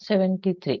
73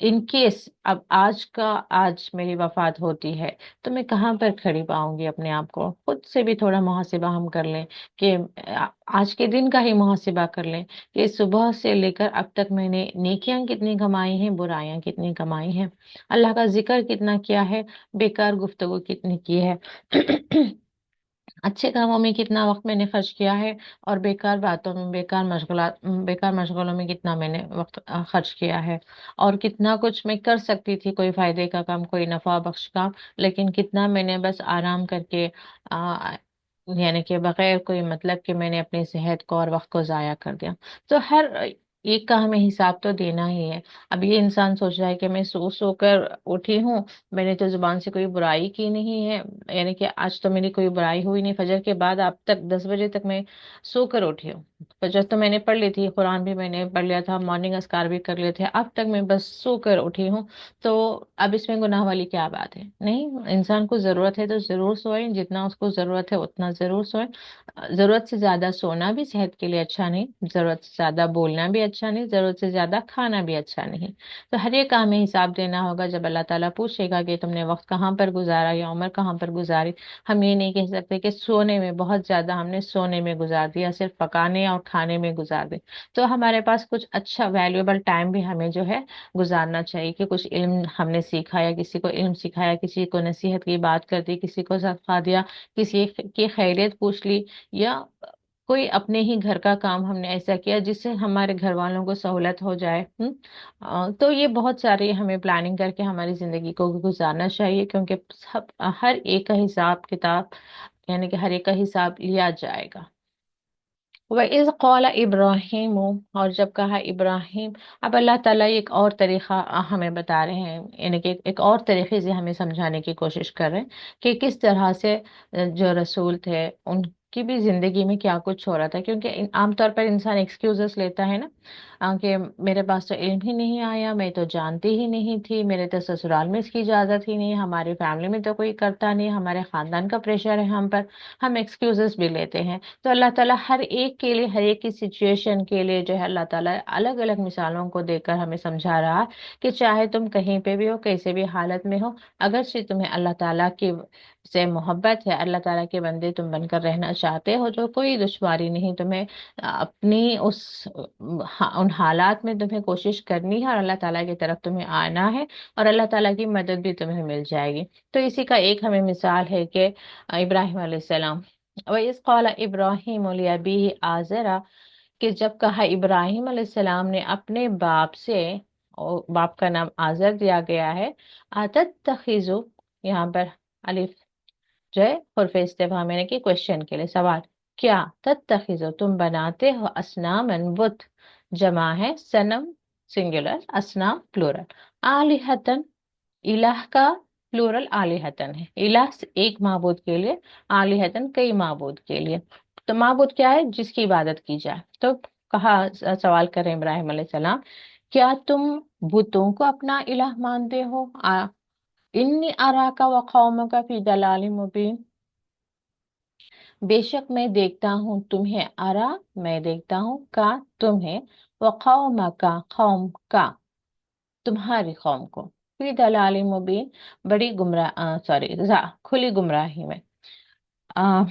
in case اب آج میری وفات ہوتی ہے تو میں کہاں پر کھڑی پاؤں گی اپنے آپ کو؟ خود سے بھی تھوڑا محاسبہ ہم کر لیں کہ آج کے دن کا ہی محاسبہ کر لیں کہ صبح سے لے کر اب تک میں نے نیکیاں کتنی کمائی ہیں، برائیاں کتنی کمائی ہیں، اللہ کا ذکر کتنا کیا ہے، بیکار گفتگو کتنی کی ہے، اچھے کاموں میں کتنا وقت میں نے خرچ کیا ہے، اور بیکار باتوں میں، بیکار مشغلوں میں کتنا میں نے وقت خرچ کیا ہے، اور کتنا کچھ میں کر سکتی تھی، کوئی فائدے کا کام، کوئی نفع بخش کام، لیکن کتنا میں نے بس آرام کر کے یعنی کہ بغیر کوئی مطلب کہ میں نے اپنی صحت کو اور وقت کو ضائع کر دیا۔ تو ہر ایک کا ہمیں حساب تو دینا ہی ہے۔ اب یہ انسان سوچ رہا ہے کہ میں سو سو کر اٹھی ہوں، میں نے تو زبان سے کوئی برائی کی نہیں ہے، یعنی کہ آج تو میری کوئی برائی ہوئی نہیں، فجر کے بعد اب تک 10 بجے تک میں سو کر اٹھی ہوں، فجر تو میں نے پڑھ لی تھی، قرآن بھی میں نے پڑھ لیا تھا، مارننگ اذکار بھی کر لیے تھے، اب تک میں بس سو کر اٹھی ہوں، تو اب اس میں گناہ والی کیا بات ہے؟ نہیں، انسان کو ضرورت ہے تو ضرور سوئے، جتنا اس کو ضرورت ہے اتنا ضرور سوئے۔ ضرورت سے زیادہ سونا بھی صحت کے لیے اچھا نہیں، ضرورت سے زیادہ بولنا بھی اچھا نہیں، ضرورت سے زیادہ کھانا بھی اچھا نہیں۔ تو ہر ایک کام میں حساب دینا ہوگا، جب اللہ تعالیٰ پوچھے گا کہ تم نے وقت کہاں پر گزارا یا عمر کہاں پر گزاری۔ ہم یہ نہیں کہہ سکتے کہ سونے میں بہت زیادہ ہم نے سونے میں گزار دیا، صرف پکانے اور کھانے میں گزار دے، تو ہمارے پاس کچھ اچھا ویلیوبل ٹائم بھی ہمیں جو ہے گزارنا چاہیے، کہ کچھ علم ہم نے سیکھا، یا کسی کو علم سکھایا، کسی کو نصیحت کی بات کر دی، کسی کو صدقہ دیا، کسی کی خیریت پوچھ لی، یا کوئی اپنے ہی گھر کا کام ہم نے ایسا کیا جس سے ہمارے گھر والوں کو سہولت ہو جائے۔ تو یہ بہت ساری ہمیں پلاننگ کر کے ہماری زندگی کو گزارنا چاہیے، کیونکہ ہر ایک کا حساب کتاب، یعنی کہ ہر ایک کا حساب لیا جائے گا۔ وَإِذْ قَالَ إِبْرَاهِيمُ، اور جب کہا ابراہیم، اب اللہ تعالیٰ ایک اور طریقہ ہمیں بتا رہے ہیں، یعنی کہ ایک اور طریقے سے ہمیں سمجھانے کی کوشش کر رہے ہیں کہ کس طرح سے جو رسول تھے ان کی بھی زندگی میں کیا کچھ ہو رہا تھا، کیونکہ عام طور پر انسان ایکسکیوزز لیتا ہے نا، کہ میرے پاس تو علم ہی نہیں آیا، میں تو جانتی ہی نہیں تھی، میرے تو سسرال میں اس کی اجازت ہی نہیں، ہماری فیملی میں تو کوئی کرتا نہیں، ہمارے خاندان کا پریشر ہے ہم پر، ہم ایکسکیوزز بھی لیتے ہیں۔ تو اللہ تعالیٰ ہر ایک کے لیے، ہر ایک کی سچویشن کے لیے جو ہے اللہ تعالیٰ الگ الگ مثالوں کو دے کر ہمیں سمجھا رہا ہے کہ چاہے تم کہیں پہ بھی ہو، کیسے بھی حالت میں ہو، اگرچہ تمہیں اللہ تعالیٰ کی سے محبت ہے، اللہ تعالیٰ کے بندے تم بن کر رہنا چاہتے ہو، تو کوئی دشواری نہیں، تمہیں اپنی ان حالات میں تمہیں کوشش کرنی ہے، اور اللہ تعالیٰ کی طرف تمہیں آنا ہے، اور اللہ تعالیٰ کی مدد بھی تمہیں مل جائے گی۔ تو اسی کا ایک ہمیں مثال ہے کہ ابراہیم علیہ السلام، وَإِذْ قَالَ إِبْرَاهِيمُ لِأَبِيهِ آزَرَ، کہ جب کہا ابراہیم علیہ السلام نے اپنے باپ سے، اور باپ کا نام آزر دیا گیا ہے، أَتَتَّخِذُ، یہاں پر الف جو ہے حرف استفہام، یعنی کہ کوشچن کے لیے سوال، کیا، تتخذو تم بناتے ہو، اسنامن بت، جمع ہے سنم سنگولر، اسنام پلورل، آلہتن الہ کا پلورل آلہتن ہے، الہ ایک معبود کے لیے، آلہتن کئی معبود کے لیے۔ تو معبود کیا ہے؟ جس کی عبادت کی جائے۔ تو کہا، سوال کریں ابراہیم علیہ السلام، کیا تم بتوں کو اپنا الہ مانتے ہو؟ انی اراک و قومک فی ضلال مبین، بے شک میں دیکھتا ہوں تمہیں، ارا میں دیکھتا ہوں، کا تمہیں، وقومک قوم کا تمہاری قوم کو، فی ضلال مبین بڑی گمراہ، کھلی گمراہی میں۔ آ،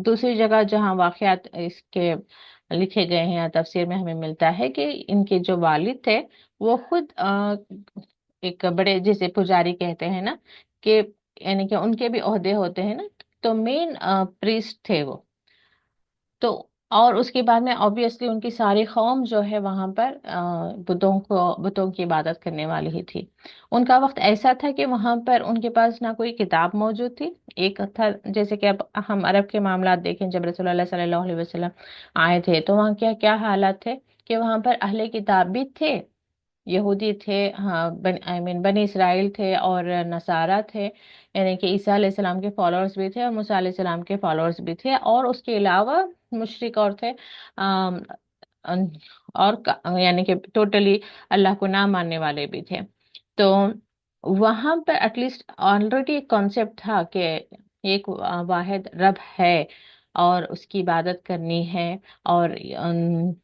دوسری جگہ جہاں واقعات اس کے لکھے گئے ہیں یا تفسیر میں ہمیں ملتا ہے کہ ان کے جو والد تھے وہ خود ایک بڑے، جسے پجاری کہتے ہیں نا، کہ یعنی کہ ان کے بھی عہدے ہوتے ہیں نا، تو مین پریسٹ تھے وہ۔ تو اور اس کے بعد میں آبویسلی ان کی ساری قوم جو ہے وہاں پر بتوں کی عبادت کرنے والی ہی تھی۔ ان کا وقت ایسا تھا کہ وہاں پر ان کے پاس نہ کوئی کتاب موجود تھی، ایک تھا جیسے کہ اب ہم عرب کے معاملات دیکھیں، جب رسول اللہ صلی اللہ علیہ وسلم آئے تھے تو وہاں کیا کیا حالات تھے کہ وہاں پر اہل کتاب بھی تھے، یہودی تھے، ہاں، بنی اسرائیل تھے، اور نصارہ تھے، یعنی کہ عیسیٰ علیہ السلام کے فالوورز بھی تھے، اور موسیٰ علیہ السلام کے فالوورز بھی تھے، اور اس کے علاوہ مشرک اور تھے، آم، ان- یعنی کہ ٹوٹلی اللہ کو نہ ماننے والے بھی تھے۔ تو وہاں پر ایٹ لیسٹ آلریڈی ایک کانسیپٹ تھا کہ ایک واحد رب ہے، اور اس کی عبادت کرنی ہے، اور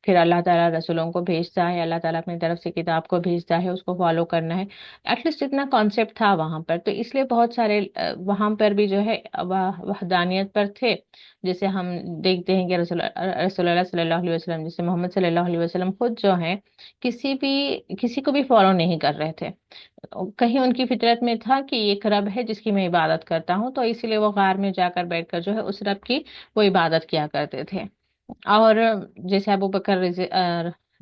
پھر اللہ تعالیٰ رسولوں کو بھیجتا ہے، اللہ تعالیٰ اپنی طرف سے کتاب کو بھیجتا ہے، اس کو فالو کرنا ہے، ایٹ لیسٹ اتنا کانسیپٹ تھا وہاں پر، تو اس لیے بہت سارے وہاں پر بھی جو ہے وحدانیت پر تھے. جیسے ہم دیکھتے ہیں کہ رسول اللہ صلی اللہ علیہ وسلم، جیسے محمد صلی اللہ علیہ وسلم خود جو ہیں کسی کو بھی فالو نہیں کر رہے تھے. کہیں ان کی فطرت میں تھا کہ ایک رب ہے جس کی میں عبادت کرتا ہوں، تو اسی لیے وہ غار میں جا کر بیٹھ کر جو ہے اس رب کی وہ عبادت کیا کرتے تھے. اور جیسے ابو بکر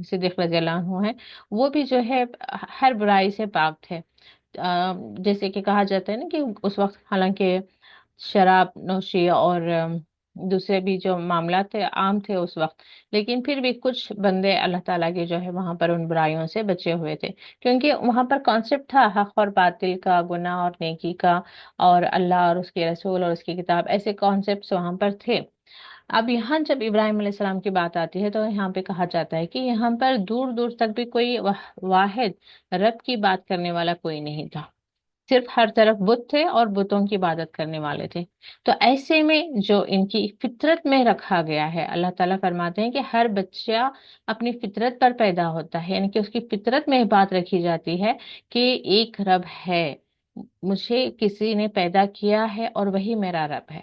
صدیق رضی اللہ عنہ ہے، وہ بھی جو ہے ہر برائی سے پاک تھے. جیسے کہ کہا جاتا ہے نا کہ اس وقت حالانکہ شراب نوشی اور دوسرے بھی جو معاملات تھے عام تھے اس وقت، لیکن پھر بھی کچھ بندے اللہ تعالیٰ کے جو ہے وہاں پر ان برائیوں سے بچے ہوئے تھے، کیونکہ وہاں پر کانسیپٹ تھا حق اور باطل کا، گناہ اور نیکی کا، اور اللہ اور اس کے رسول اور اس کی کتاب، ایسے کانسیپٹس وہاں پر تھے. اب یہاں جب ابراہیم علیہ السلام کی بات آتی ہے تو یہاں پہ کہا جاتا ہے کہ یہاں پر دور دور تک بھی کوئی واحد رب کی بات کرنے والا کوئی نہیں تھا، صرف ہر طرف بت تھے اور بتوں کی عبادت کرنے والے تھے. تو ایسے میں جو ان کی فطرت میں رکھا گیا ہے، اللہ تعالیٰ فرماتے ہیں کہ ہر بچہ اپنی فطرت پر پیدا ہوتا ہے، یعنی کہ اس کی فطرت میں یہ بات رکھی جاتی ہے کہ ایک رب ہے، مجھے کسی نے پیدا کیا ہے اور وہی میرا رب ہے.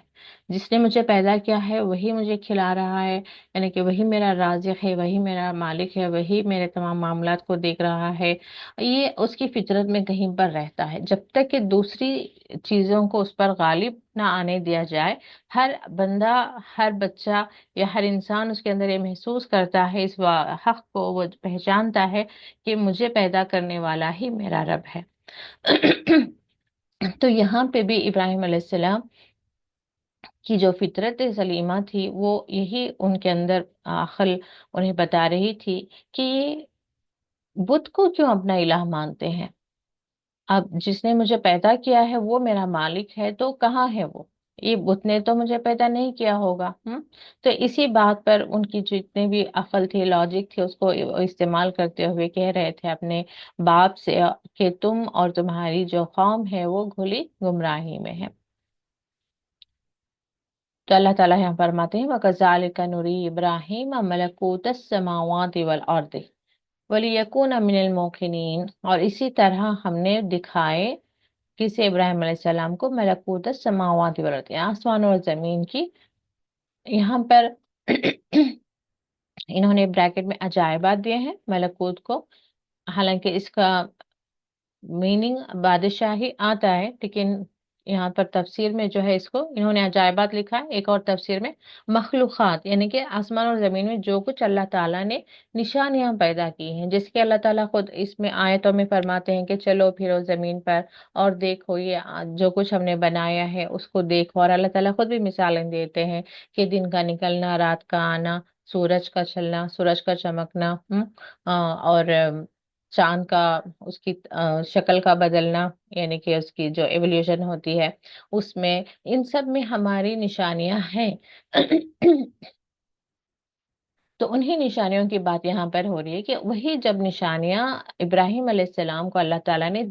جس نے مجھے پیدا کیا ہے وہی مجھے کھلا رہا ہے، یعنی کہ وہی میرا رازق ہے، وہی میرا مالک ہے، وہی میرے تمام معاملات کو دیکھ رہا ہے. یہ اس کی فطرت میں کہیں پر رہتا ہے، جب تک کہ دوسری چیزوں کو اس پر غالب نہ آنے دیا جائے. ہر بندہ، ہر بچہ یا ہر انسان اس کے اندر یہ محسوس کرتا ہے، اس حق کو وہ پہچانتا ہے کہ مجھے پیدا کرنے والا ہی میرا رب ہے. تو یہاں پہ بھی ابراہیم علیہ السلام کی جو فطرت سلیمہ تھی وہ یہی ان کے اندر عقل انہیں بتا رہی تھی کہ یہ بت کو کیوں اپنا الہ مانتے ہیں. اب جس نے مجھے پیدا کیا ہے وہ میرا مالک ہے، تو کہاں ہے وہ؟ یہ بت نے تو مجھے پیدا نہیں کیا ہوگا. تو اسی بات پر ان کی جتنی بھی عقل تھی، لاجک تھی، اس کو استعمال کرتے ہوئے کہہ رہے تھے اپنے باپ سے کہ تم اور تمہاری جو قوم ہے وہ کھلی گمراہی میں ہے. تو اللہ تعالیٰ یہاں فرماتے ہیں وَكَذَلِكَ نُرِي إِبْرَاهِيمَ مَلَكُوتَ السَّمَاوَاتِ وَالْأَرْضِ وَلِيَكُونَ مِنَ الْمُوقِنِينَ، اور اسی طرح ہم نے دکھائے کسی ابراہیم علیہ السلام کو ملکوت السماوات والارض، آسمان اور زمین کی. یہاں پر انہوں نے بریکٹ میں عجائبات دیے ہیں ملکوت کو، حالانکہ اس کا میننگ بادشاہی آتا ہے، لیکن یہاں پر تفسیر میں جو ہے اس کو انہوں نے عجائبات لکھا ہے. ایک اور تفسیر میں مخلوقات، یعنی کہ آسمان اور زمین میں جو کچھ اللہ تعالیٰ نے نشانیاں پیدا کی ہیں، جس کے اللہ تعالیٰ خود اس میں آیتوں میں فرماتے ہیں کہ چلو پھرو زمین پر اور دیکھو یہ جو کچھ ہم نے بنایا ہے اس کو دیکھو. اور اللہ تعالیٰ خود بھی مثالیں دیتے ہیں کہ دن کا نکلنا، رات کا آنا، سورج کا چلنا، سورج کا چمکنا، اور چاند کا اس کی شکل کا بدلنا، یعنی کہ اس کی جو ایولیوشن ہوتی ہے اس میں، ان سب میں ہماری نشانیاں ہیں. تو انہی نشانیوں کی بات یہاں پر ہو رہی ہے کہ وہی جب نشانیاں ابراہیم علیہ السلام کو اللہ تعالیٰ نے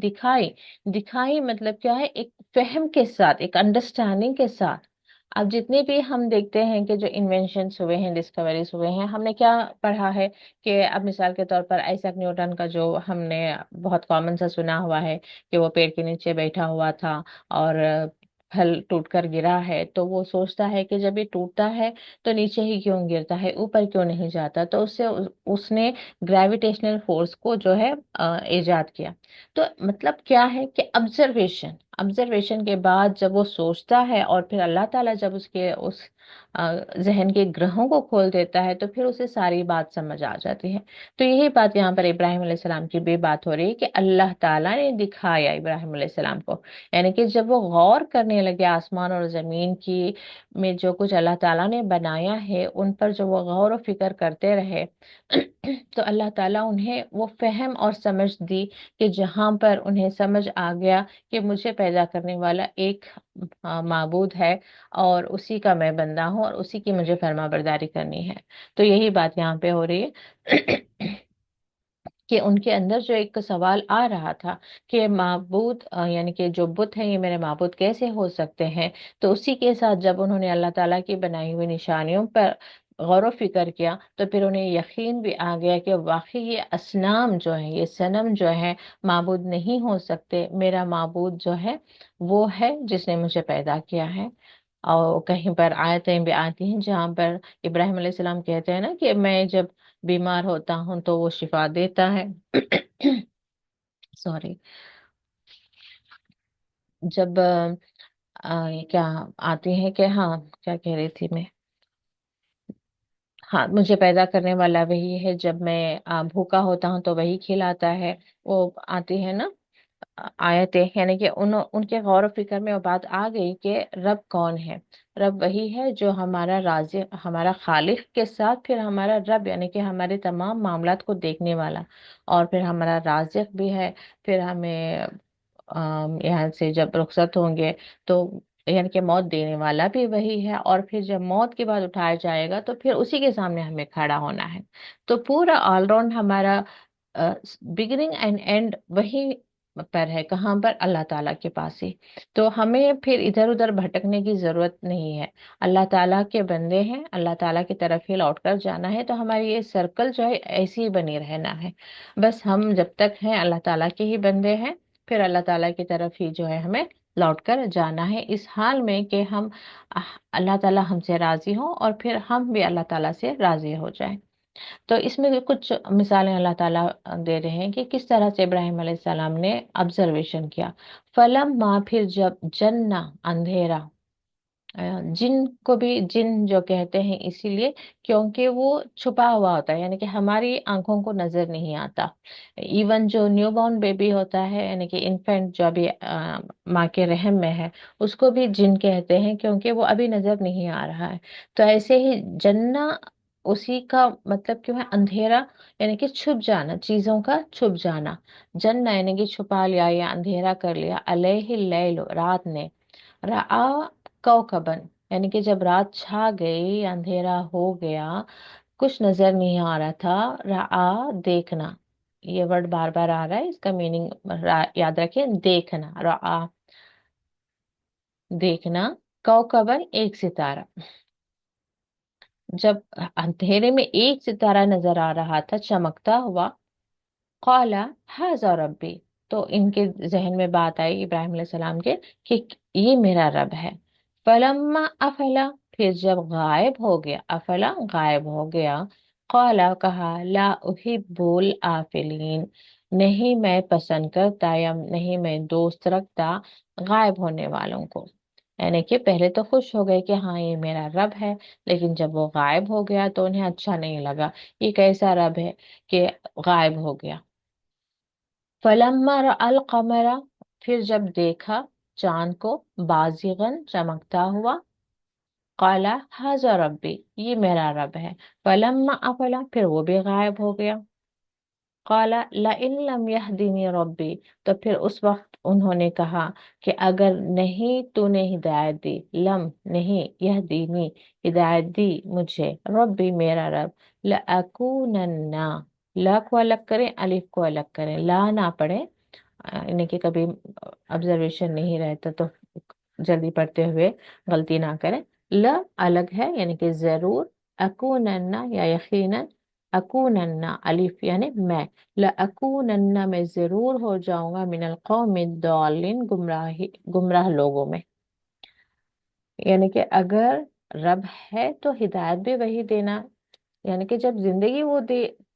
دکھائی مطلب کیا ہے، ایک فہم کے ساتھ، ایک انڈرسٹینڈنگ کے ساتھ. اب جتنے بھی ہم دیکھتے ہیں کہ جو انوینشنس ہوئے ہیں، ڈسکوریز ہوئے ہیں، ہم نے کیا پڑھا ہے کہ اب مثال کے طور پر آئیزیک نیوٹن کا جو ہم نے بہت کامن سا سنا ہوا ہے کہ وہ پیڑ کے نیچے بیٹھا ہوا تھا اور پھل ٹوٹ کر گرا ہے، تو وہ سوچتا ہے کہ جب یہ ٹوٹتا ہے تو نیچے ہی کیوں گرتا ہے، اوپر کیوں نہیں جاتا. تو اس نے گریویٹیشنل فورس کو جو ہے ایجاد کیا. تو مطلب کیا ہے کہ آبزرویشن کے بعد جب وہ سوچتا ہے اور پھر اللہ تعالیٰ جب اس ذہن کے گرہوں کو کھول دیتا ہے تو پھر اسے ساری بات سمجھ آ جاتی ہے. تو یہی بات یہاں پر ابراہیم علیہ السلام کی بھی بات ہو رہی ہے کہ اللہ تعالیٰ نے دکھایا ابراہیم علیہ السلام کو، یعنی کہ جب وہ غور کرنے لگے آسمان اور زمین کی میں جو کچھ اللہ تعالیٰ نے بنایا ہے ان پر، جو وہ غور و فکر کرتے رہے، تو اللہ تعالیٰ انہیں وہ فہم اور سمجھ دی کہ جہاں پر انہیں سمجھ آ گیا کہ مجھے پیدا کرنے والا ایک معبود ہے اور اسی کا میں بندہ ہوں اور اسی کی مجھے فرما برداری کرنی ہے. تو یہی بات یہاں پہ ہو رہی ہے. کہ ان کے اندر جو ایک سوال آ رہا تھا کہ معبود یعنی کہ جو بت ہیں یہ میرے معبود کیسے ہو سکتے ہیں، تو اسی کے ساتھ جب انہوں نے اللہ تعالیٰ کی بنائی ہوئی نشانیوں پر غور و فکر کیا تو پھر انہیں یقین بھی آ گیا کہ واقعی یہ اصنام جو ہے، یہ صنم جو ہے معبود نہیں ہو سکتے، میرا معبود جو ہے وہ ہے جس نے مجھے پیدا کیا ہے۔ اور کہیں پر آیتیں بھی آتی ہیں جہاں پر ابراہیم علیہ السلام کہتے ہیں نا کہ میں جب بیمار ہوتا ہوں تو وہ شفا دیتا ہے۔ سوری، جب کیا آتی ہے کہ ہاں، کیا کہہ رہی تھی میں؟ ہاں، مجھے پیدا کرنے والا وہی ہے، جب میں بھوکا ہوتا ہوں تو وہی کھلاتا ہے، وہ آتی ہے نا آیتیں، یعنی کہ ان کے غور و فکر میں وہ بات آ گئی کہ رب کون ہے۔ رب وہی ہے جو ہمارا رازق، ہمارا خالق کے ساتھ پھر ہمارا رب، یعنی کہ ہمارے تمام معاملات کو دیکھنے والا، اور پھر ہمارا رازق بھی ہے۔ پھر ہمیں یہاں سے جب رخصت ہوں گے تو یعنی کہ موت دینے والا بھی وہی ہے، اور پھر جب موت کے بعد اٹھایا جائے گا تو پھر اسی کے سامنے ہمیں کھڑا ہونا ہے۔ تو پورا آل راؤنڈ ہمارا بگننگ اینڈ اینڈ وہی پر ہے، کہاں پر؟ اللہ تعالیٰ کے پاس ہی۔ تو ہمیں پھر ادھر ادھر بھٹکنے کی ضرورت نہیں ہے، اللہ تعالیٰ کے بندے ہیں، اللہ تعالیٰ کی طرف ہی لوٹ کر جانا ہے، تو ہماری یہ سرکل جو ہے ایسی ہی بنی رہنا ہے۔ بس ہم جب تک ہیں اللہ تعالیٰ کے ہی بندے ہیں، پھر اللہ تعالیٰ کی طرف ہی جو ہے ہمیں لوٹ کر جانا ہے، اس حال میں کہ ہم اللہ تعالیٰ ہم سے راضی ہوں اور پھر ہم بھی اللہ تعالیٰ سے راضی ہو جائیں۔ تو اس میں بھی کچھ مثالیں اللہ تعالیٰ دے رہے ہیں کہ کس طرح سے ابراہیم علیہ السلام نے آبزرویشن کیا۔ فلم ماں، پھر جب جنہ اندھیرا، جن کو بھی جن جو کہتے ہیں اسی لیے کیونکہ وہ چھپا ہوا ہوتا ہے، یعنی کہ ہماری آنکھوں کو نظر نہیں آتا۔ ایون جو نیو بورن بیبی ہوتا ہے، یعنی کہ انفینٹ جو ابھی ماں کے رحم میں ہے، اس کو بھی جن کہتے ہیں کیونکہ وہ ابھی نظر نہیں آ رہا ہے۔ تو ایسے ہی جنہ اسی کا مطلب کیوں ہے؟ اندھیرا یعنی کہ چھپ جانا، چیزوں کا چھپ جانا۔ جنہ یعنی کہ چھپا لیا یا اندھیرا کر لیا، علیہ اللیل، رات نے، رآ کوكبن، یعنی کہ جب رات چھا گئی، اندھیرا ہو گیا، کچھ نظر نہیں آ رہا تھا، رآ دیکھنا، یہ ورڈ بار بار آ رہا ہے، اس کا میننگ یاد رکھیں، دیکھنا، رآ دیکھنا، کوكبن ایک ستارہ، جب اندھیرے میں ایک ستارہ نظر آ رہا تھا چمکتا ہوا، قال هذا ربی، تو ان کے ذہن میں بات آئی ابراہیم علیہ السلام کے کہ یہ میرا رب ہے۔ فلما افلا، پھر جب غائب ہو گیا، افلا غائب ہو گیا، قال کہا لا احب الافلین، نہیں میں پسند کرتا یا نہیں میں دوست رکھتا غائب ہونے والوں کو۔ یعنی کہ پہلے تو خوش ہو گئے کہ ہاں یہ میرا رب ہے، لیکن جب وہ غائب ہو گیا تو انہیں اچھا نہیں لگا، یہ کیسا رب ہے کہ غائب ہو گیا۔ فلما رأى القمر، پھر جب دیکھا چاند کو، بازغن چمکتا ہوا، قال هذا ربی، یہ میرا رب ہے۔ فلما افلا، پھر وہ بھی غائب ہو گیا، قال لئن لم يهدني ربی، تو پھر اس وقت انہوں نے کہا کہ اگر نہیں تو نے ہدایت دی، لم نہیں، یہدینی ہدایت دی مجھے، ربی میرا رب، لأکونن، لا کو الگ کریں، الف کو الگ کریں، لا نہ پڑھیں، یعنی کہ کبھی آبزرویشن نہیں رہتا تو جلدی پڑھتے ہوئے غلطی نہ کریں۔ ل الگ ہے یعنی کہ ضرور، اکونن یا یقیناً، اکونن الف یعنی میں، لاکونن میں ضرور ہو جاؤں گا، من القوم الضالین گمراہ لوگوں میں۔ یعنی کہ اگر رب ہے تو ہدایت بھی وہی دینا، یعنی کہ جب زندگی وہ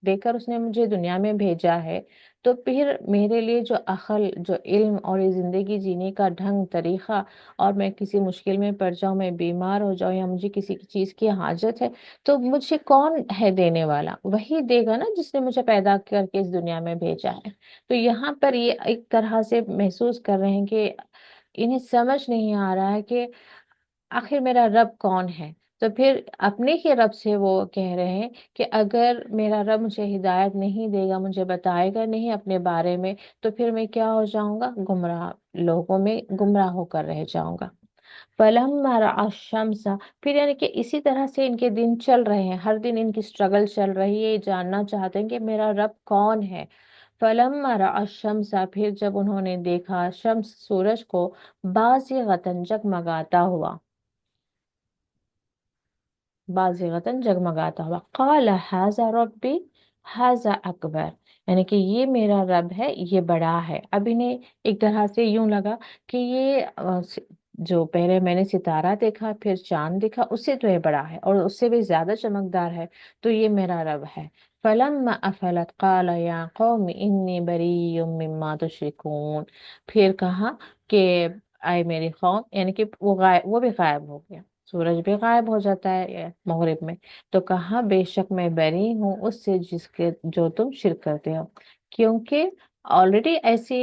دے کر اس نے مجھے دنیا میں بھیجا ہے، تو پھر میرے لیے جو عقل، جو علم اور یہ زندگی جینے کا ڈھنگ طریقہ، اور میں کسی مشکل میں پڑ جاؤں، میں بیمار ہو جاؤں یا مجھے کسی چیز کی حاجت ہے، تو مجھے کون ہے دینے والا؟ وہی دے گا نا جس نے مجھے پیدا کر کے اس دنیا میں بھیجا ہے۔ تو یہاں پر یہ ایک طرح سے محسوس کر رہے ہیں کہ انہیں سمجھ نہیں آ رہا ہے کہ آخر میرا رب کون ہے۔ تو پھر اپنے ہی رب سے وہ کہہ رہے ہیں کہ اگر میرا رب مجھے ہدایت نہیں دے گا، مجھے بتائے گا نہیں اپنے بارے میں، تو پھر میں کیا ہو جاؤں گا؟ گمراہ لوگوں میں گمراہ ہو کر رہ جاؤں گا۔ فلما رأى الشمس، پھر یعنی کہ اسی طرح سے ان کے دن چل رہے ہیں، ہر دن ان کی سٹرگل چل رہی ہے، یہ جاننا چاہتے ہیں کہ میرا رب کون ہے۔ فلما رأى الشمس، پھر جب انہوں نے دیکھا شمس سورج کو، بازغتاً جگمگاتا ہوا، بازغتاً جگمگاتا ہوا، قال ھذا ربی ھذا اکبر، یعنی کہ یہ میرا رب ہے، یہ بڑا ہے۔ اب انہیں ایک طرح سے یوں لگا کہ یہ جو پہلے میں نے ستارہ دیکھا پھر چاند دیکھا، اس سے تو یہ بڑا ہے اور اس سے بھی زیادہ چمکدار ہے، تو یہ میرا رب ہے۔ فلما افلت قال یا قوم انی بریء مما تشرکون، پھر کہا کہ اے میری قوم، یعنی کہ وہ بھی غائب ہو گیا، سورج بھی غائب ہو جاتا ہے مغرب میں، تو کہا بے شک میں بری ہوں اس سے جس کے جو تم شرک کرتے ہو، کیونکہ آلریڈی ایسے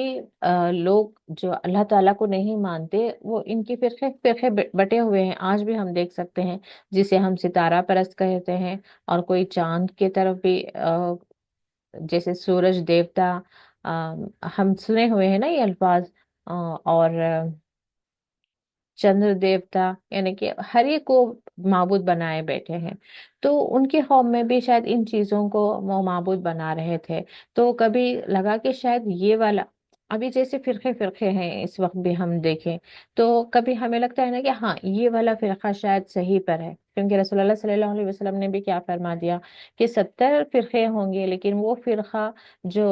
لوگ جو اللہ تعالیٰ کو نہیں مانتے، وہ ان کے فرقے فرقے بٹے ہوئے ہیں، آج بھی ہم دیکھ سکتے ہیں، جسے ہم ستارہ پرست کہتے ہیں، اور کوئی چاند کی طرف بھی جیسے سورج دیوتا، ہم سنے ہوئے ہیں نا یہ الفاظ، اور چندر دیوتا، یعنی کہ ہر ایک کو معبود بنائے بیٹھے ہیں، تو ان کے قوم میں بھی شاید ان چیزوں کو وہ معبود بنا رہے تھے، تو کبھی لگا کہ شاید یہ والا، ابھی جیسے فرقے فرقے ہیں اس وقت بھی ہم دیکھیں، تو کبھی ہمیں لگتا ہے نا کہ ہاں یہ والا فرقہ شاید صحیح پر ہے، کیونکہ رسول اللہ صلی اللہ علیہ وسلم نے بھی کیا فرما دیا کہ 70 فرقے ہوں گے، لیکن وہ فرقہ جو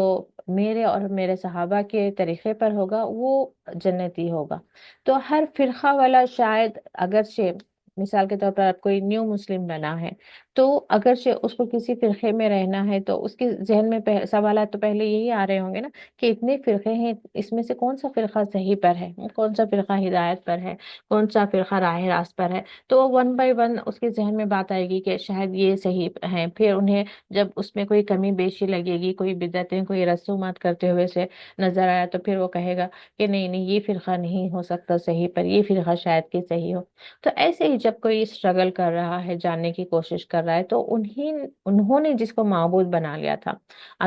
میرے اور میرے صحابہ کے طریقے پر ہوگا وہ جنتی ہوگا۔ تو ہر فرقہ والا شاید اگرچہ مثال کے طور پر آپ کوئی نیو مسلم بنا ہے، تو اگرچہ اس کو کسی فرقے میں رہنا ہے تو اس کے ذہن میں سوالات تو پہلے یہی آ رہے ہوں گے نا کہ اتنے فرقے ہیں، اس میں سے کون سا فرقہ صحیح پر ہے، کون سا فرقہ ہدایت پر ہے، کون سا فرقہ راہ راست پر ہے، تو ون بائی ون اس کے ذہن میں بات آئے گی کہ شاید یہ صحیح ہے، پھر انہیں جب اس میں کوئی کمی بیشی لگے گی، کوئی بدعتیں کوئی رسومات کرتے ہوئے سے نظر آیا، تو پھر وہ کہے گا کہ نہیں نہیں یہ فرقہ نہیں ہو سکتا صحیح پر، یہ فرقہ شاید کہ صحیح ہو۔ تو ایسے ہی جب کوئی اسٹرگل کر رہا ہے، جاننے کی کوشش کر رہا ہے، تو انہوں نے جس کو معبود بنا لیا تھا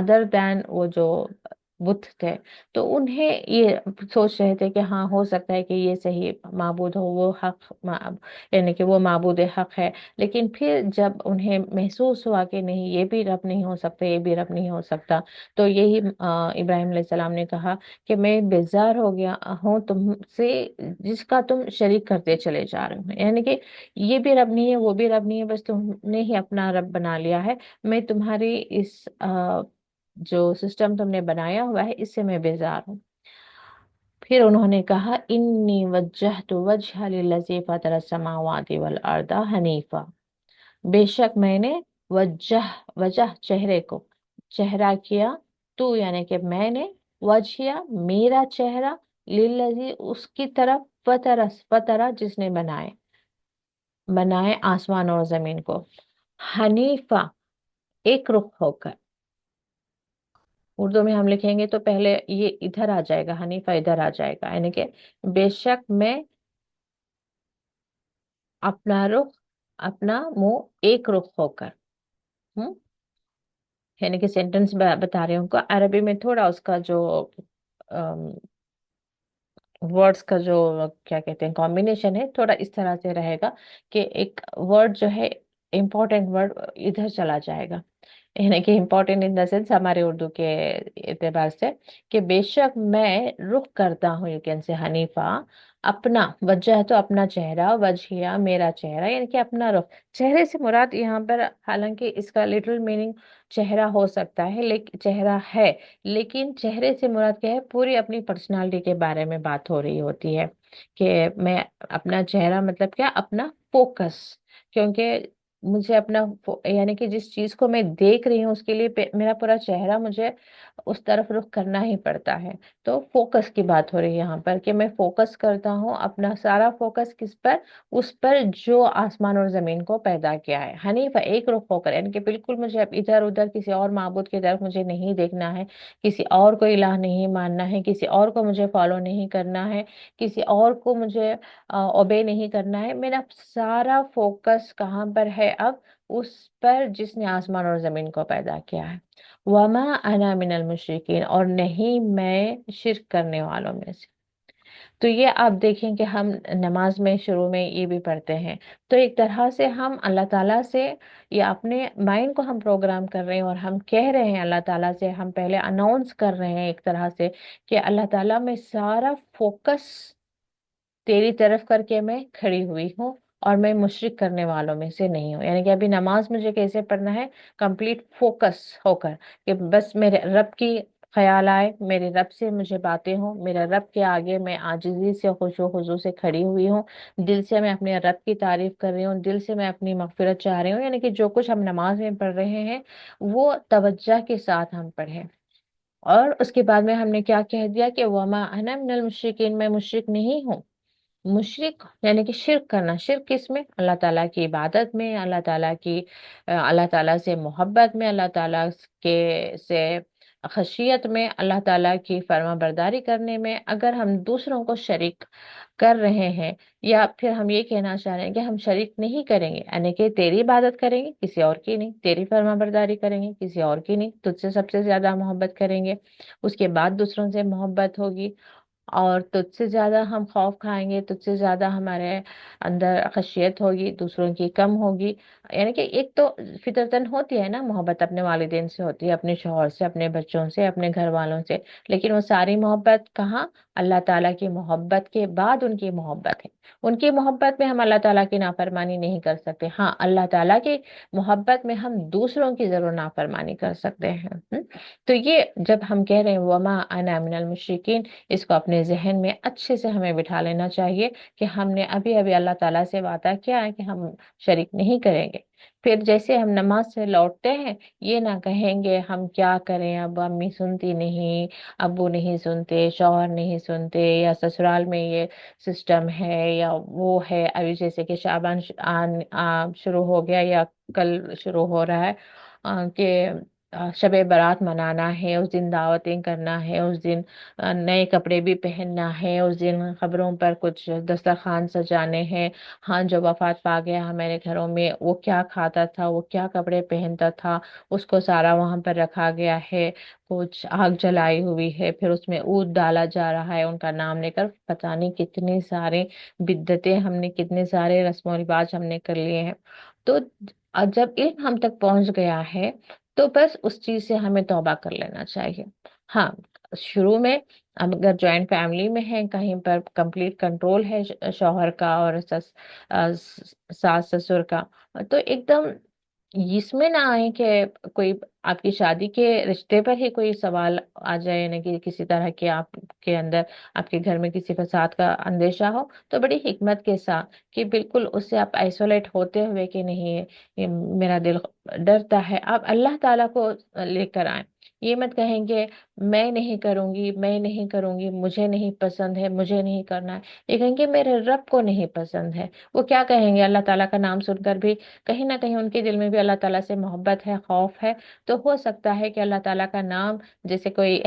ادر دین وہ جو بت تھے، تو انہیں یہ سوچ رہے تھے کہ ہاں ہو سکتا ہے کہ یہ صحیح معبود ہو، وہ حق یعنی کہ وہ معبود حق ہے، لیکن پھر جب انہیں محسوس ہوا کہ نہیں یہ بھی رب نہیں ہو سکتا، یہ بھی رب نہیں ہو سکتا، تو یہی ابراہیم علیہ السلام نے کہا کہ میں بیزار ہو گیا ہوں تم سے، جس کا تم شریک کرتے چلے جا رہے ہو، یعنی کہ یہ بھی رب نہیں ہے وہ بھی رب نہیں ہے، بس تم نے ہی اپنا رب بنا لیا ہے، میں تمہاری اس جو سسٹم تم نے بنایا ہوا ہے اس سے میں بیزار ہوں۔ پھر انہوں نے کہا انی وجہت وجہ للذی فطر السماوات والارض حنیفا، بے شک میں نے وجہ چہرے کو چہرہ کیا، تو یعنی کہ میں نے وجہ میرا چہرہ، للذی اس کی طرف، فطرہ جس نے بنائے آسمان اور زمین کو، حنیفہ ایک رخ ہو کر، اردو میں ہم لکھیں گے تو پہلے یہ ادھر آ جائے گا، حنیفہ ادھر آ جائے گا، یعنی کہ بے شک میں اپنا رخ، اپنا منہ ایک رخ ہو کر، ہوں یعنی کہ سینٹنس بتا رہے ہوں کو عربی میں تھوڑا اس کا جو ورڈز کا جو کیا کہتے ہیں کمبینیشن ہے، تھوڑا اس طرح سے رہے گا کہ ایک ورڈ جو ہے امپورٹنٹ ورڈ ادھر چلا جائے گا، یعنی کہ امپورٹنٹ ان دا سینس ہمارے اردو کے اعتبار سے، کہ بے شک میں رخ کرتا ہوں، یو کین سے حنیفہ، اپنا وجہ تو اپنا چہرہ، وجہیا میرا چہرہ، یعنی کہ اپنا رخ، چہرے سے مراد یہاں پر حالانکہ اس کا لٹرل میننگ چہرہ ہو سکتا ہے، لیکن چہرہ ہے، لیکن چہرے سے مراد کیا ہے، پوری اپنی پرسنالٹی کے بارے میں بات ہو رہی ہوتی ہے، کہ میں اپنا چہرہ مطلب کیا، اپنا فوکس، کیونکہ مجھے اپنا یعنی کہ جس چیز کو میں دیکھ رہی ہوں اس کے لیے میرا پورا چہرہ مجھے اس طرف رخ کرنا ہی پڑتا ہے، تو فوکس کی بات ہو رہی ہے یہاں پر، کہ میں فوکس کرتا ہوں اپنا سارا فوکس کس پر، اس پر جو آسمان اور زمین کو پیدا کیا ہے، حنیفہ ایک رخ ہو کر، یعنی کہ بالکل مجھے اب ادھر ادھر کسی اور معبود کی طرف مجھے نہیں دیکھنا ہے، کسی اور کو الہ نہیں ماننا ہے، کسی اور کو مجھے فالو نہیں کرنا ہے، کسی اور کو مجھے اوبے نہیں کرنا ہے، میرا سارا فوکس کہاں پر ہے اب، اس پر جس نے آسمان اور زمین کو پیدا کیا ہے، وما انا من المشرکین، اور نہیں میں شرک کرنے والوں میں سے، تو یہ آپ دیکھیں کہ ہم نماز میں شروع میں یہ بھی پڑھتے ہیں، تو ایک طرح سے ہم اللہ تعالیٰ سے یا اپنے مائنڈ کو ہم پروگرام کر رہے ہیں، اور ہم کہہ رہے ہیں اللہ تعالیٰ سے، ہم پہلے اناؤنس کر رہے ہیں ایک طرح سے کہ اللہ تعالیٰ میں سارا فوکس تیری طرف کر کے میں کھڑی ہوئی ہوں، اور میں مشرک کرنے والوں میں سے نہیں ہوں، یعنی کہ ابھی نماز مجھے کیسے پڑھنا ہے؟ کمپلیٹ فوکس ہو کر، کہ بس میرے رب کی خیال آئے، میرے رب سے مجھے باتیں ہوں، میرے رب کے آگے میں عاجزی سے خشوع و خضوع سے کھڑی ہوئی ہوں، دل سے میں اپنے رب کی تعریف کر رہی ہوں، دل سے میں اپنی مغفرت چاہ رہی ہوں، یعنی کہ جو کچھ ہم نماز میں پڑھ رہے ہیں وہ توجہ کے ساتھ ہم پڑھیں۔ اور اس کے بعد میں ہم نے کیا کہہ دیا کہ وما انا من المشرکین، میں مشرک نہیں ہوں۔ مشرک یعنی کہ شرک کرنا، شرک کس میں؟ اللہ تعالیٰ کی عبادت میں، اللہ تعالیٰ کی اللہ تعالیٰ سے محبت میں، اللہ تعالیٰ کے سے خشیت میں، اللہ تعالیٰ کی فرما برداری کرنے میں، اگر ہم دوسروں کو شریک کر رہے ہیں، یا پھر ہم یہ کہنا چاہ رہے ہیں کہ ہم شریک نہیں کریں گے، یعنی کہ تیری عبادت کریں گے کسی اور کی نہیں، تیری فرما برداری کریں گے کسی اور کی نہیں، تجھ سے سب سے زیادہ محبت کریں گے، اس کے بعد دوسروں سے محبت ہوگی، اور تجھ سے زیادہ ہم خوف کھائیں گے، تجھ سے زیادہ ہمارے اندر خشیت ہوگی، دوسروں کی کم ہوگی۔ یعنی کہ ایک تو فطرتاً ہوتی ہے نا محبت، اپنے والدین سے ہوتی ہے، اپنے شوہر سے، اپنے بچوں سے، اپنے گھر والوں سے، لیکن وہ ساری محبت کہاں؟ اللہ تعالیٰ کی محبت کے بعد ان کی محبت ہے۔ ان کی محبت میں ہم اللہ تعالیٰ کی نافرمانی نہیں کر سکتے، ہاں اللہ تعالیٰ کی محبت میں ہم دوسروں کی ضرور نافرمانی کر سکتے ہیں۔ تو یہ جب ہم کہہ رہے ہیں وما انا من المشرکین، اس کو اپنے ذہن میں اچھے سے ہمیں بٹھا لینا چاہیے کہ ہم نے ابھی ابھی اللہ تعالیٰ سے وعدہ کیا ہے کہ ہم شریک نہیں کریں گے۔ پھر جیسے ہم نماز سے لوٹتے ہیں، یہ نہ کہیں گے ہم کیا کریں، اب امی سنتی نہیں، ابو نہیں سنتے، شوہر نہیں سنتے، یا سسرال میں یہ سسٹم ہے یا وہ ہے، ابھی جیسے کہ شعبان شروع ہو گیا یا کل شروع ہو رہا ہے، کہ شب برات منانا ہے، اس دن دعوتیں کرنا ہے، اس دن نئے کپڑے بھی پہننا ہے، اس دن خبروں پر کچھ دسترخوان سجانے ہیں، ہاں جو وفات پا گیا ہمارے گھروں میں وہ کیا کھاتا تھا، وہ کیا کپڑے پہنتا تھا، اس کو سارا وہاں پر رکھا گیا ہے، کچھ آگ جلائی ہوئی ہے، پھر اس میں اود ڈالا جا رہا ہے ان کا نام لے کر، پتہ نہیں کتنے سارے بدعتیں ہم نے، کتنے سارے رسم و رواج ہم نے کر لیے ہیں۔ تو جب علم ہم تک پہنچ گیا ہے تو بس اس چیز سے ہمیں توبہ کر لینا چاہیے۔ ہاں شروع میں اب اگر جوائنٹ فیملی میں ہے، کہیں پر کمپلیٹ کنٹرول ہے شوہر کا اور ساس سسر کا، تو ایک دم اس میں نہ آئے کہ کوئی آپ کی شادی کے رشتے پر ہی کوئی سوال آ جائے، یعنی کہ کسی طرح کے آپ کے اندر، آپ کے گھر میں کسی فساد کا اندیشہ ہو، تو بڑی حکمت کے ساتھ کہ بالکل اس سے آپ آئسولیٹ ہوتے ہوئے کہ نہیں یہ میرا دل ڈرتا ہے، آپ اللہ تعالیٰ کو لے کر آئیں۔ یہ مت کہیں گے میں نہیں کروں گی، میں نہیں کروں گی، مجھے نہیں پسند ہے، مجھے نہیں کرنا ہے، یہ کہیں گے میرے رب کو نہیں پسند ہے۔ وہ کیا کہیں گے؟ اللہ تعالیٰ کا نام سن کر بھی کہیں نہ کہیں ان کے دل میں بھی اللہ تعالیٰ سے محبت ہے، خوف ہے، تو ہو سکتا ہے کہ اللہ تعالیٰ کا نام، جیسے کوئی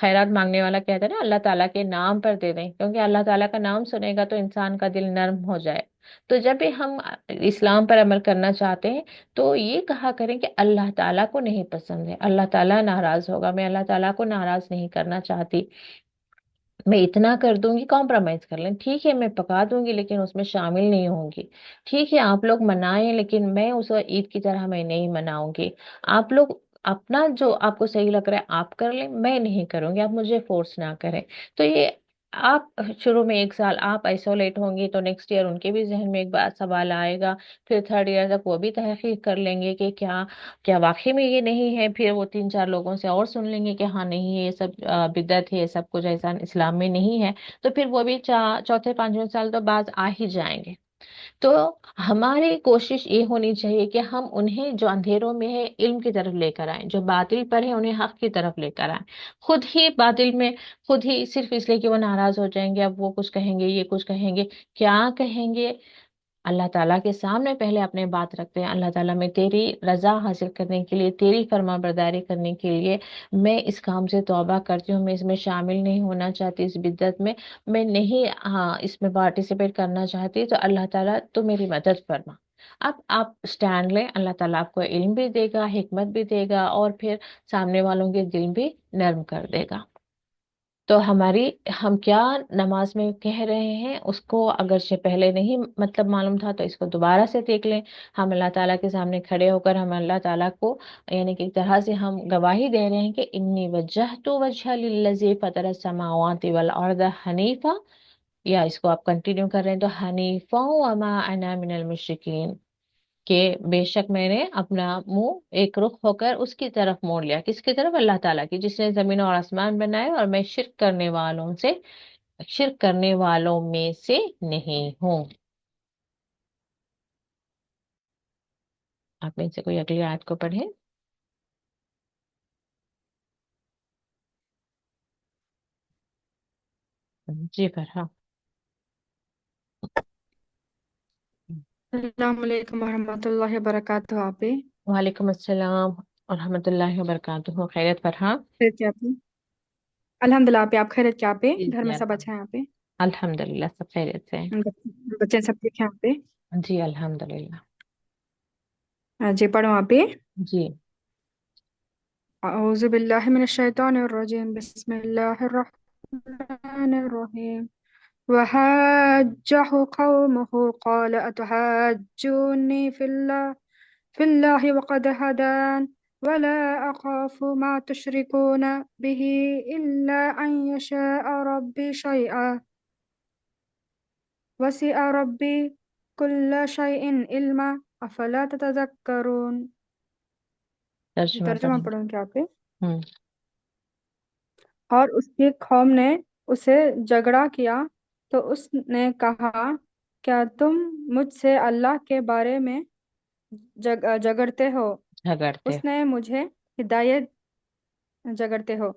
خیرات مانگنے والا کہتا ہے نا، اللہ تعالیٰ کے نام پر دے دیں، کیونکہ اللہ تعالیٰ کا نام سنے گا تو انسان کا دل نرم ہو جائے۔ تو جب بھی ہم اسلام پر عمل کرنا چاہتے ہیں تو یہ کہا کریں کہ اللہ تعالیٰ کو نہیں پسند ہے، اللہ تعالیٰ ناراض ہوگا، میں اللہ تعالیٰ کو ناراض نہیں کرنا چاہتی، میں اتنا کر دوں گی، کمپرومائز کر لیں، ٹھیک ہے میں پکا دوں گی لیکن اس میں شامل نہیں ہوں گی، ٹھیک ہے آپ لوگ منائیں لیکن میں اس عید کی طرح میں نہیں مناؤں گی، آپ لوگ اپنا جو آپ کو صحیح لگ رہا ہے آپ کر لیں، میں نہیں کروں گی، آپ مجھے فورس نہ کریں۔ تو یہ آپ شروع میں ایک سال آپ آئسولیٹ ہوں گی تو نیکسٹ ایئر ان کے بھی ذہن میں ایک بات سوال آئے گا، پھر تھرڈ ایئر تک وہ بھی تحقیق کر لیں گے کہ کیا کیا واقعی میں یہ نہیں ہے، پھر وہ تین چار لوگوں سے اور سن لیں گے کہ ہاں نہیں یہ سب بدعت ہے، یہ سب کچھ ایسا اسلام میں نہیں ہے، تو پھر وہ بھی چوتھے پانچویں سال تو بعد آ ہی جائیں گے۔ تو ہماری کوشش یہ ہونی چاہیے کہ ہم انہیں جو اندھیروں میں ہے علم کی طرف لے کر آئیں، جو باطل پر ہے انہیں حق کی طرف لے کر آئیں، خود ہی باطل میں، خود ہی صرف اس لیے کہ وہ ناراض ہو جائیں گے، اب وہ کچھ کہیں گے، یہ کچھ کہیں گے، کیا کہیں گے؟ اللہ تعالیٰ کے سامنے پہلے اپنے بات رکھتے ہیں، اللہ تعالیٰ میں تیری رضا حاصل کرنے کے لیے، تیری فرما برداری کرنے کے لیے میں اس کام سے توبہ کرتی ہوں، میں اس میں شامل نہیں ہونا چاہتی، اس بدعت میں نہیں، ہاں اس میں پارٹیسپیٹ کرنا چاہتی، تو اللہ تعالیٰ تو میری مدد فرما۔ اب آپ اسٹینڈ لیں، اللہ تعالیٰ آپ کو علم بھی دے گا، حکمت بھی دے گا، اور پھر سامنے والوں کے دل بھی نرم کر دے گا۔ تو ہم کیا نماز میں کہہ رہے ہیں اس کو اگرچہ پہلے نہیں مطلب معلوم تھا تو اس کو دوبارہ سے دیکھ لیں. ہم اللہ تعالیٰ کے سامنے کھڑے ہو کر ہم اللہ تعالیٰ کو یعنی کہ ایک طرح سے ہم گواہی دے رہے ہیں کہ انی وجہت وجہ للذی فطر السماوات والارض حنیفا، یا اس کو آپ کنٹینیو کر رہے ہیں تو حنیفا وما انا من المشرکین، کہ بے شک میں نے اپنا منہ ایک رخ ہو کر اس کی طرف موڑ لیا. کس کی طرف؟ اللہ تعالیٰ کی، جس نے زمین اور آسمان بنائے، اور میں شرک کرنے والوں میں سے نہیں ہوں. آپ میں سے کوئی اگلی آیت کو پڑھیں. جی فرحا. السلام علیکم ورحمۃ اللہ وبرکاتہ. آپ وعلیکم السلام ورحمۃ اللہ وبرکاتہ. خیریت فرحا؟ خیریت کیا آپ؟ الحمد للہ. آپ خیریت کیا؟ آپ جی گھر جی میں سب اچھا ہے؟ الحمد للہ سب خیریت سے ہیں. بچے سب ٹھیک ہیں؟ جی الحمد للہ. جی پڑھو آپ. جی اعوذ باللہ من الشیطان الرجیم. بسم اللہ الرحمن الرحیم. وحاجه قومه قال أتحاجوني في الله وقد هدان ولا أخاف ما تشركون به إلا أن يشاء ربي شيئا وسع ربي كل شيء علما أفلا تتذكرون. ترجمہ ترجمہ پڑھیں. پڑھوں کیا آپ؟ ہوں. اور اس کی قوم نے اسے جھگڑا کیا تو اس نے کہا، کیا تم مجھ سے اللہ کے بارے میں جھگڑتے ہو؟ جھگڑتے. اس نے مجھے ہدایت جھگڑتے ہو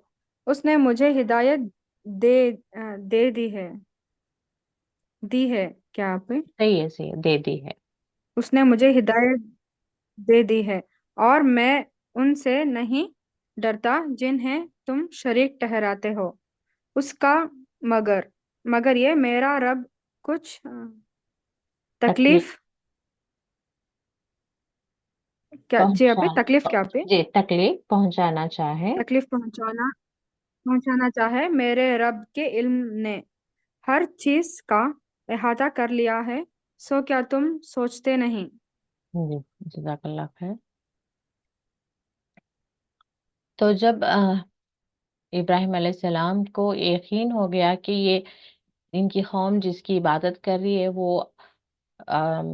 اس نے مجھے ہدایت دے دے دی ہے کیا آپ؟ صحیح ہے، صحیح ہے، دے دی ہے. اس نے مجھے ہدایت دے دی ہے اور میں ان سے نہیں ڈرتا جنہیں تم شریک ٹھہراتے ہو اس کا، مگر یہ میرا رب کچھ تکلیف تکلیف کیا جی آپ تکلیف کیا آپ جی تکلیف پہنچانا چاہے. تکلیف پہنچانا چاہے. میرے رب کے علم نے ہر چیز کا احاطہ کر لیا ہے، سو کیا تم سوچتے نہیں؟ جی جزاک اللہ خیر. تو جب ابراہیم علیہ السلام کو یقین ہو گیا کہ یہ ان کی قوم جس کی عبادت کر رہی ہے وہ آم،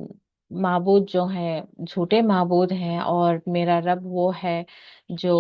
معبود جو ہیں جھوٹے معبود ہیں، اور میرا رب وہ ہے جو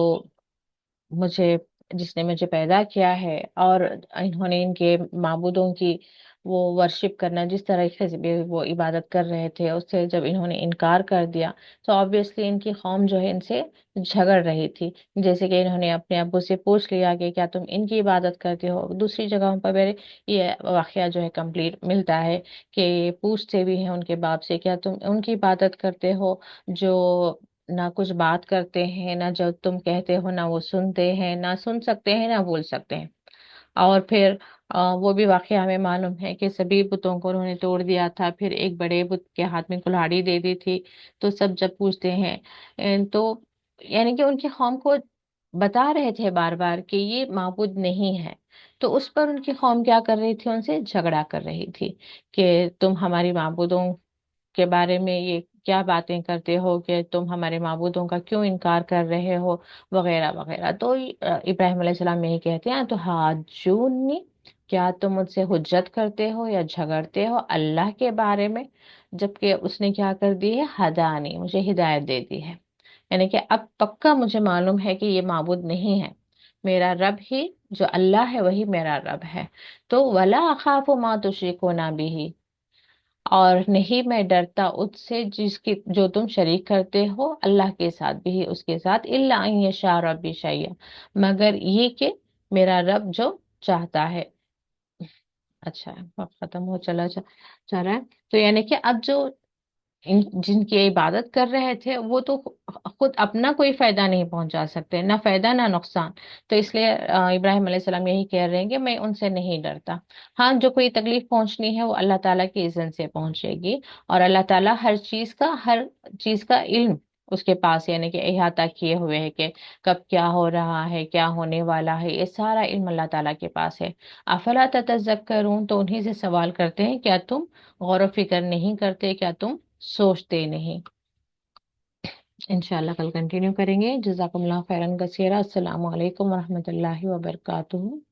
مجھے جس نے مجھے پیدا کیا ہے، اور انہوں نے ان کے معبودوں کی وہ ورشپ کرنا جس طریقے سے بھی وہ عبادت کر رہے تھے اس سے جب انہوں نے انکار کر دیا تو آبویسلی ان کی قوم جو ہے ان سے جھگڑ رہی تھی. جیسے کہ انہوں نے اپنے ابو سے پوچھ لیا کہ کیا تم ان کی عبادت کرتے ہو. دوسری جگہوں پر میرے یہ واقعہ جو ہے کمپلیٹ ملتا ہے کہ پوچھتے بھی ہیں ان کے باپ سے کیا تم ان کی عبادت کرتے ہو جو نہ کچھ بات کرتے ہیں، نہ جو تم کہتے ہو نہ وہ سنتے ہیں، نہ سن سکتے ہیں نہ بول سکتے ہیں. اور پھر وہ بھی واقعہ ہمیں معلوم ہے کہ سبھی بتوں کو انہوں نے توڑ دیا تھا، پھر ایک بڑے بت کے ہاتھ میں کلہاڑی دے دی تھی. تو سب جب پوچھتے ہیں تو یعنی کہ ان کی قوم کو بتا رہے تھے بار بار کہ یہ معبود نہیں ہے، تو اس پر ان کی قوم کیا کر رہی تھی؟ ان سے جھگڑا کر رہی تھی کہ تم ہماری معبودوں کے بارے میں یہ کیا باتیں کرتے ہو کہ تم ہمارے معبودوں کا کیوں انکار کر رہے ہو، وغیرہ وغیرہ. تو ابراہیم علیہ السلام یہی کہتے ہیں تو حاجونی، کیا تم مجھ سے حجت کرتے ہو یا جھگڑتے ہو اللہ کے بارے میں، جبکہ اس نے کیا کر دی ہے؟ ہدانی، مجھے ہدایت دے دی ہے. یعنی کہ اب پکا مجھے معلوم ہے کہ یہ معبود نہیں ہے، میرا رب ہی جو اللہ ہے وہی میرا رب ہے. تو ولا اخاف ما تشرکون بھی، اور نہیں میں ڈرتا اس سے جس کی جو تم شریک کرتے ہو اللہ کے ساتھ بھی اس کے ساتھ، الا ان یشاء ربی شیئا، مگر یہ کہ میرا رب جو چاہتا ہے. اچھا وقت ختم ہو چلا جا رہا ہے. تو یعنی کہ اب جو جن کی عبادت کر رہے تھے وہ تو خود اپنا کوئی فائدہ نہیں پہنچا سکتے، نہ فائدہ نہ نقصان. تو اس لیے ابراہیم علیہ السلام یہی کہہ رہے ہیں کہ میں ان سے نہیں ڈرتا. ہاں جو کوئی تکلیف پہنچنی ہے وہ اللہ تعالیٰ کی اذن سے پہنچے گی، اور اللہ تعالیٰ ہر چیز کا علم اس کے پاس یعنی کہ احاطہ کیے ہوئے ہے کہ کب کیا ہو رہا ہے، کیا ہونے والا ہے، یہ سارا علم اللہ تعالیٰ کے پاس ہے۔ افلا تتذکرون، تو انہیں سے سوال کرتے ہیں کیا تم غور و فکر نہیں کرتے، کیا تم سوچتے نہیں؟ انشاءاللہ کل کنٹینیو کریں گے۔ جزاکم اللہ خیرن کثیرا۔ السلام علیکم ورحمۃ اللہ وبرکاتہ۔